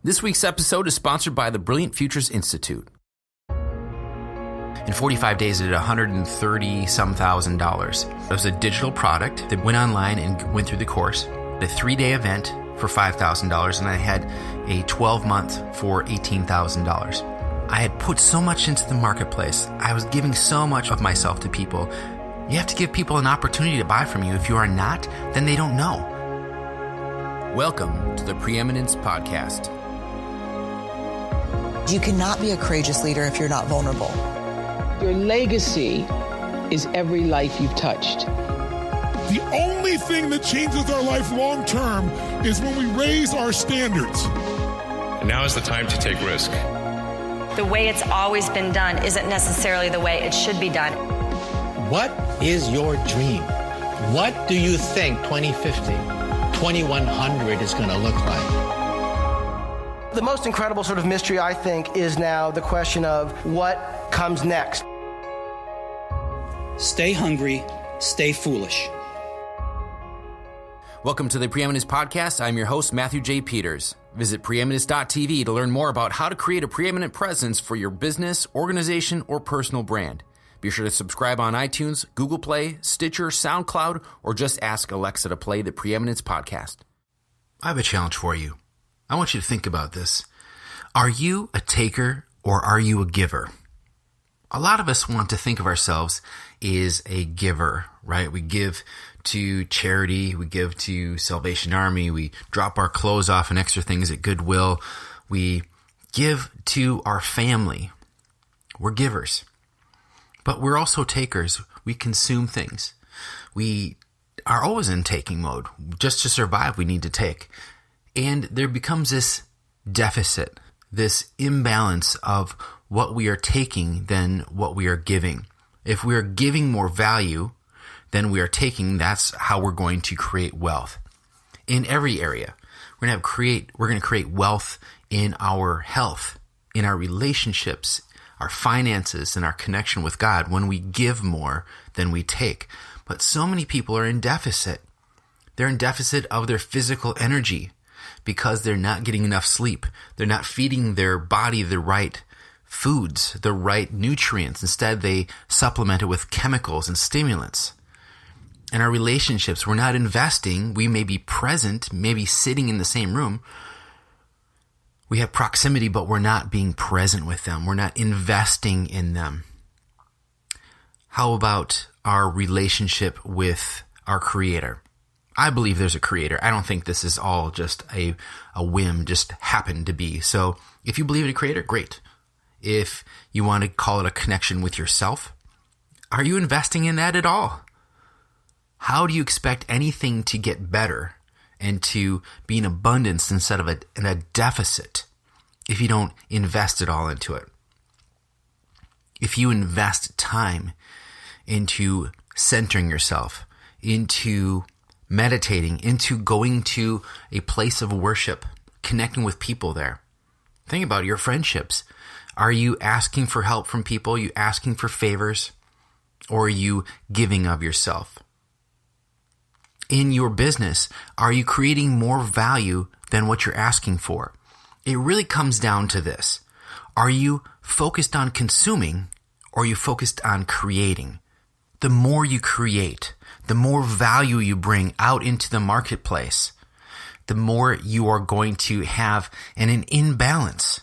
This week's episode is sponsored by the Brilliant Futures Institute. In 45 days, I did $130,000. It was a digital product that went online and went through the course. A 3-day event for $5,000, and I had a 12-month for $18,000. I had put so much into the marketplace. I was giving so much of myself to people. You have to give people an opportunity to buy from you. If you are not, then they don't know. Welcome to the Preeminence Podcast. You cannot be a courageous leader if you're not vulnerable. Your legacy is every life you've touched. The only thing that changes our life long term is when we raise our standards. And now is the time to take risk. The way it's always been done isn't necessarily the way it should be done. What is your dream? What do you think 2050, 2100 is going to look like? The most incredible sort of mystery, I think, is now the question of what comes next. Stay hungry, stay foolish. Welcome to the Preeminence Podcast. I'm your host, Matthew J. Peters. Visit preeminence.tv to learn more about how to create a preeminent presence for your business, organization, or personal brand. Be sure to subscribe on iTunes, Google Play, Stitcher, SoundCloud, or just ask Alexa to play the Preeminence Podcast. I have a challenge for you. I want you to think about this. Are you a taker or are you a giver? A lot of us want to think of ourselves as a giver, right? We give to charity, we give to Salvation Army, we drop our clothes off and extra things at Goodwill, we give to our family. We're givers. But we're also takers. We consume things. We are always in taking mode. Just to survive, we need to take. And there becomes this deficit, this imbalance of what we are taking than what we are giving. If we are giving more value than we are taking, that's how we're going to create wealth. In every area, we're going to create wealth in our health, in our relationships, our finances, and our connection with God when we give more than we take. But so many people are in deficit. They're in deficit of their physical energy because they're not getting enough sleep. They're not feeding their body the right foods, the right nutrients. Instead, they supplement it with chemicals and stimulants. In our relationships, we're not investing. We may be present, maybe sitting in the same room. We have proximity, but we're not being present with them. We're not investing in them. How about our relationship with our Creator? I believe there's a Creator. I don't think this is all just a whim, just happened to be. So if you believe in a Creator, great. If you want to call it a connection with yourself, are you investing in that at all? How do you expect anything to get better and to be in abundance instead of in a deficit if you don't invest it all into it? If you invest time into centering yourself, into meditating, into going to a place of worship, connecting with people there. Think about your friendships. Are you asking for help from people? Are you asking for favors? Or are you giving of yourself? In your business, are you creating more value than what you're asking for? It really comes down to this. Are you focused on consuming or are you focused on creating? The more you create, the more value you bring out into the marketplace, the more you are going to have an imbalance.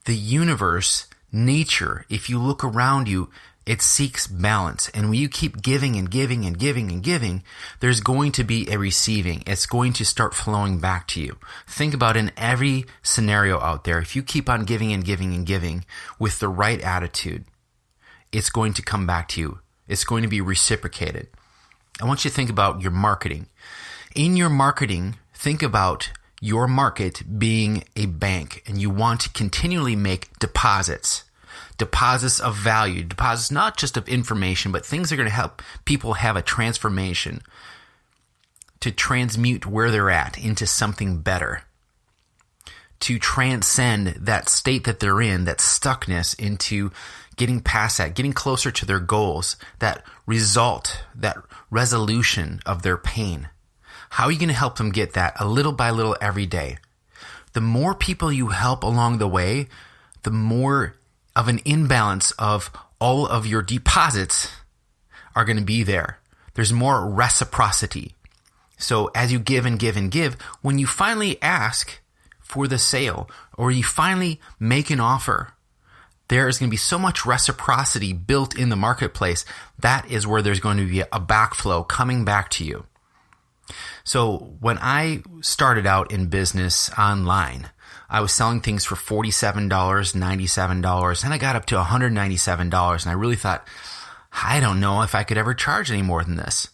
The universe, nature, if you look around you, it seeks balance. And when you keep giving and giving and giving and giving, there's going to be a receiving. It's going to start flowing back to you. Think about in every scenario out there, if you keep on giving and giving and giving with the right attitude, it's going to come back to you. It's going to be reciprocated. I want you to think about your marketing. In your marketing, think about your market being a bank, and you want to continually make deposits of value, deposits not just of information, but things that are going to help people have a transformation, to transmute where they're at into something better, to transcend that state that they're in, that stuckness, into getting past that, getting closer to their goals, that result, that resolution of their pain. How are you going to help them get that a little by little every day? the more people you help along the way, the more of an imbalance of all of your deposits are going to be there. There's more reciprocity. So as you give and give and give, when you finally ask for the sale or you finally make an offer, there is going to be so much reciprocity built in the marketplace. That is where there's going to be a backflow coming back to you. So when I started out in business online, I was selling things for $47, $97, and I got up to $197. And I really thought, I don't know if I could ever charge any more than this.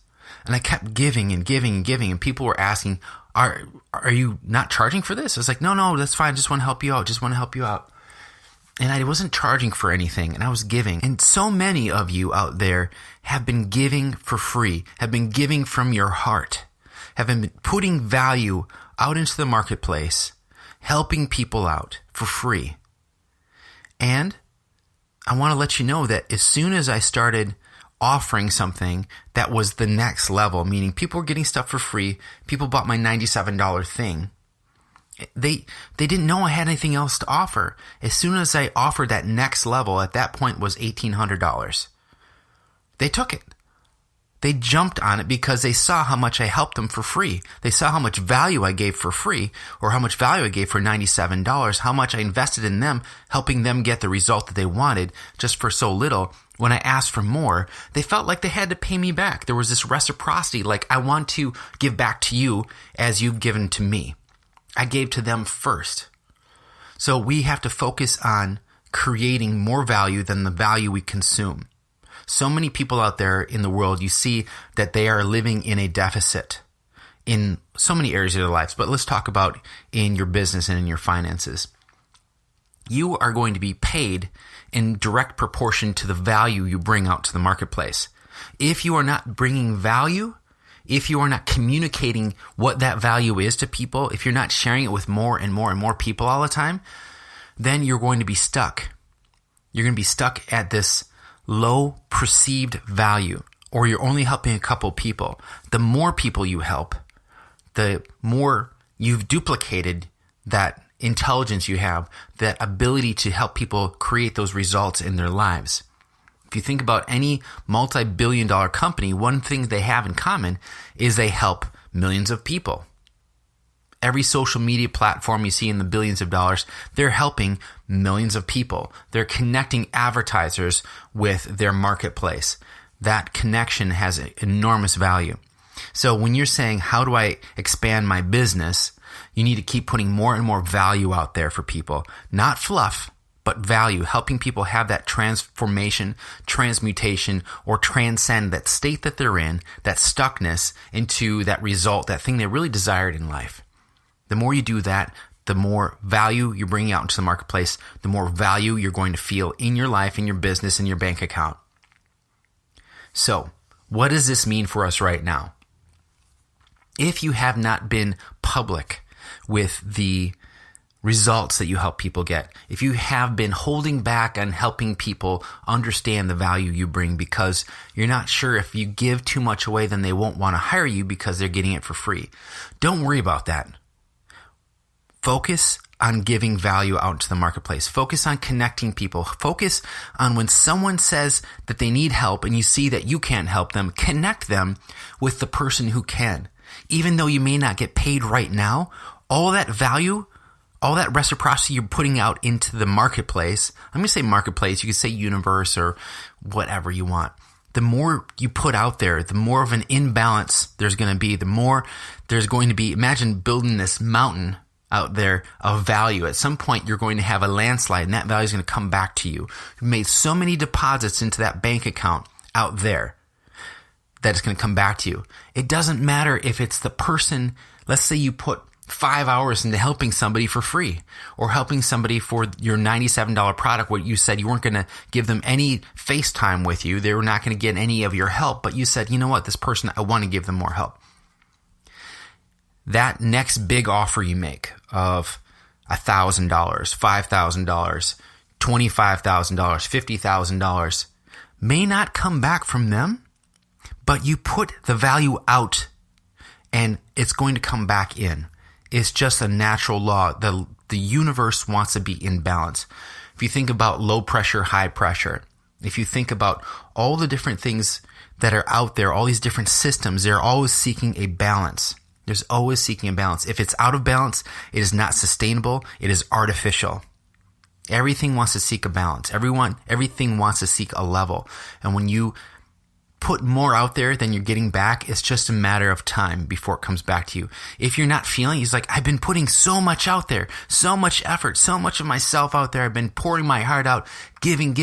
And I kept giving and giving and giving, and people were asking, are you not charging for this? I was like, no, that's fine. I just want to help you out. And I wasn't charging for anything, and I was giving. And so many of you out there have been giving for free, have been giving from your heart, have been putting value out into the marketplace, helping people out for free. And I want to let you know that as soon as I started offering something that was the next level, meaning people were getting stuff for free, people bought my $97 thing, they didn't know I had anything else to offer. As soon as I offered that next level, at that point was $1,800. They took it. They jumped on it because they saw how much I helped them for free. They saw how much value I gave for free, or how much value I gave for $97, how much I invested in them, helping them get the result that they wanted just for so little. When I asked for more, they felt like they had to pay me back. There was this reciprocity, like I want to give back to you as you've given to me. I gave to them first. So we have to focus on creating more value than the value we consume. So many people out there in the world, you see that they are living in a deficit in so many areas of their lives. But let's talk about in your business and in your finances. You are going to be paid in direct proportion to the value you bring out to the marketplace. If you are not bringing value, if you are not communicating what that value is to people, if you're not sharing it with more and more and more people all the time, then you're going to be stuck. You're going to be stuck at this low perceived value, or you're only helping a couple people. The more people you help, the more you've duplicated that intelligence you have, that ability to help people create those results in their lives. If you think about any multi-billion-dollar company, one thing they have in common is they help millions of people. Every social media platform you see in the billions of dollars, they're helping millions of people. They're connecting advertisers with their marketplace. That connection has enormous value. So when you're saying, how do I expand my business? You need to keep putting more and more value out there for people. Not fluff, but value, helping people have that transformation, transmutation, or transcend that state that they're in, that stuckness, into that result, that thing they really desired in life. The more you do that, the more value you're bringing out into the marketplace, the more value you're going to feel in your life, in your business, in your bank account. So, what does this mean for us right now? If you have not been public with the results that you help people get, if you have been holding back on helping people understand the value you bring because you're not sure if you give too much away, then they won't want to hire you because they're getting it for free. Don't worry about that. Focus on giving value out into the marketplace. Focus on connecting people. Focus on when someone says that they need help and you see that you can't help them, connect them with the person who can. Even though you may not get paid right now, all that value, all that reciprocity you're putting out into the marketplace, I'm going to say marketplace, you can say universe or whatever you want. The more you put out there, the more of an imbalance there's going to be, the more there's going to be. Imagine building this mountain out there of value. At some point, you're going to have a landslide, and that value is going to come back to you. You've made so many deposits into that bank account out there that it's going to come back to you. It doesn't matter if it's the person, let's say you put 5 hours into helping somebody for free, or helping somebody for your $97 product where you said you weren't going to give them any FaceTime with you. They were not going to get any of your help, but you said, you know what, this person, I want to give them more help. That next big offer you make of $1,000, $5,000, $25,000, $50,000 may not come back from them, but you put the value out and it's going to come back in. It's just a natural law. The The universe wants to be in balance. If you think about low pressure, high pressure, if you think about all the different things that are out there, all these different systems, they're always seeking a balance. There's always seeking a balance. If it's out of balance, it is not sustainable. It is artificial. Everything wants to seek a balance. Everything wants to seek a level. And when you put more out there than you're getting back, it's just a matter of time before it comes back to you. If you're not feeling, it's like, I've been putting so much out there, so much effort, so much of myself out there. I've been pouring my heart out, giving,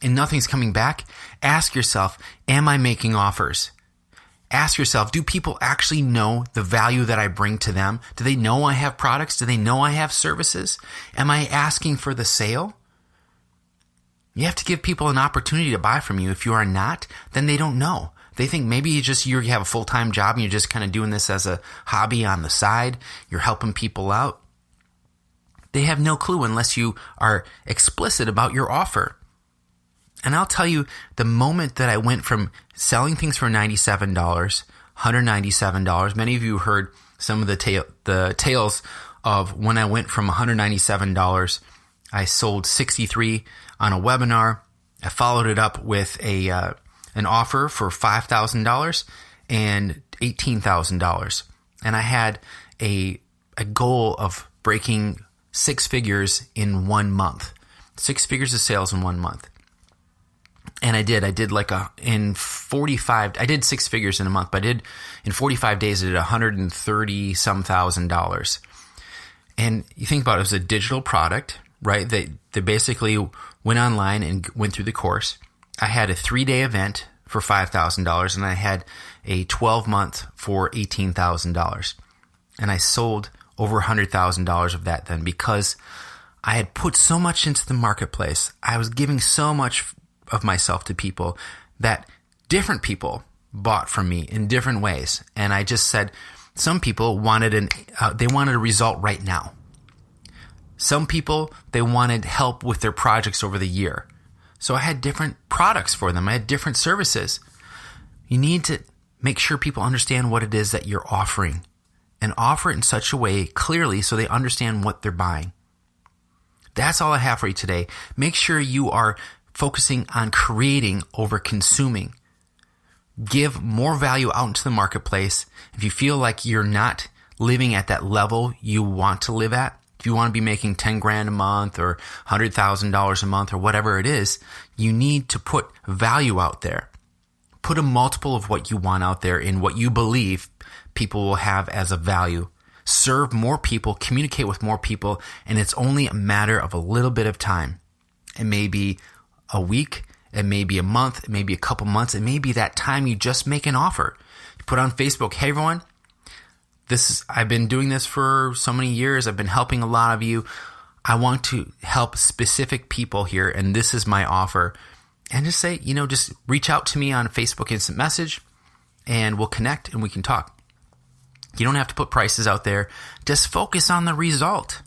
and nothing's coming back. Ask yourself, am I making offers? Ask yourself, do people actually know the value that I bring to them? Do they know I have products? Do they know I have services? Am I asking for the sale? You have to give people an opportunity to buy from you. If you are not, then they don't know. They think maybe you have a full-time job and you're just kind of doing this as a hobby on the side. You're helping people out. They have no clue unless you are explicit about your offer. And I'll tell you, the moment that I went from selling things for $97, $197, many of you heard some of the tales of when I went from $197, I sold 63 on a webinar. I followed it up with an offer for $5,000 and $18,000. And I had a goal of breaking 6 figures in 1 month, 6 figures of sales in 1 month. And I did I did 6 figures in a month, but in 45 days, I did $130 some thousand. And you think about it, it was a digital product, right? They basically went online and went through the course. I had a 3-day event for $5,000 and I had a 12-month for $18,000. And I sold over $100,000 of that then because I had put so much into the marketplace. I was giving so much of myself to people that different people bought from me in different ways. And I just said, some people wanted a result right now. Some people, they wanted help with their projects over the year. So I had different products for them. I had different services. You need to make sure people understand what it is that you're offering and offer it in such a way clearly so they understand what they're buying. That's all I have for you today. Make sure you are focusing on creating over consuming. Give more value out into the marketplace. If you feel like you're not living at that level you want to live at, if you want to be making 10 grand a month or $100,000 a month or whatever it is, you need to put value out there. Put a multiple of what you want out there in what you believe people will have as a value. Serve more people, communicate with more people, and it's only a matter of a little bit of time. It may be a week, it may be a month, it may be a couple months, it may be that time you just make an offer. You put on Facebook, hey everyone, I've been doing this for so many years, I've been helping a lot of you. I want to help specific people here, and this is my offer. And just say, just reach out to me on Facebook Instant Message, and we'll connect and we can talk. You don't have to put prices out there. Just focus on the result.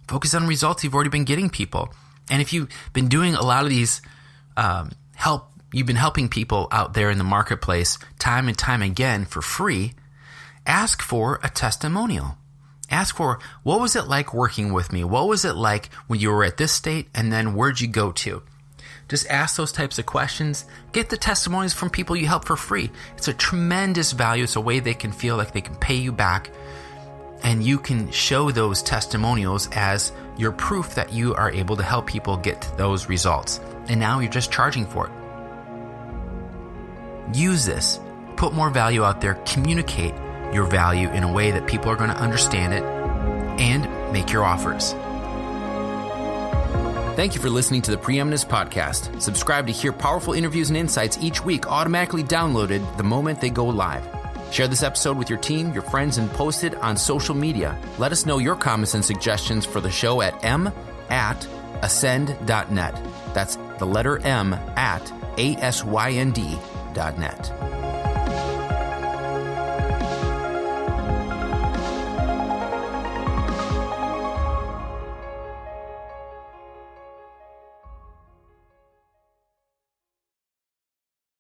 Focus on results you've already been getting people. And if you've been doing a lot of these you've been helping people out there in the marketplace time and time again for free, ask for a testimonial. Ask for, what was it like working with me? What was it like when you were at this state, and then where'd you go to? Just ask those types of questions. Get the testimonies from people you help for free. It's a tremendous value. It's a way they can feel like they can pay you back. And you can show those testimonials as your proof that you are able to help people get to those results. And now you're just charging for it. Use this. Put more value out there. Communicate your value in a way that people are going to understand it, and make your offers. Thank you for listening to the Preeminence Podcast. Subscribe to hear powerful interviews and insights each week automatically downloaded the moment they go live. Share this episode with your team, your friends, and post it on social media. Let us know your comments and suggestions for the show at m@ascend.net. That's the letter M @ASYND.net.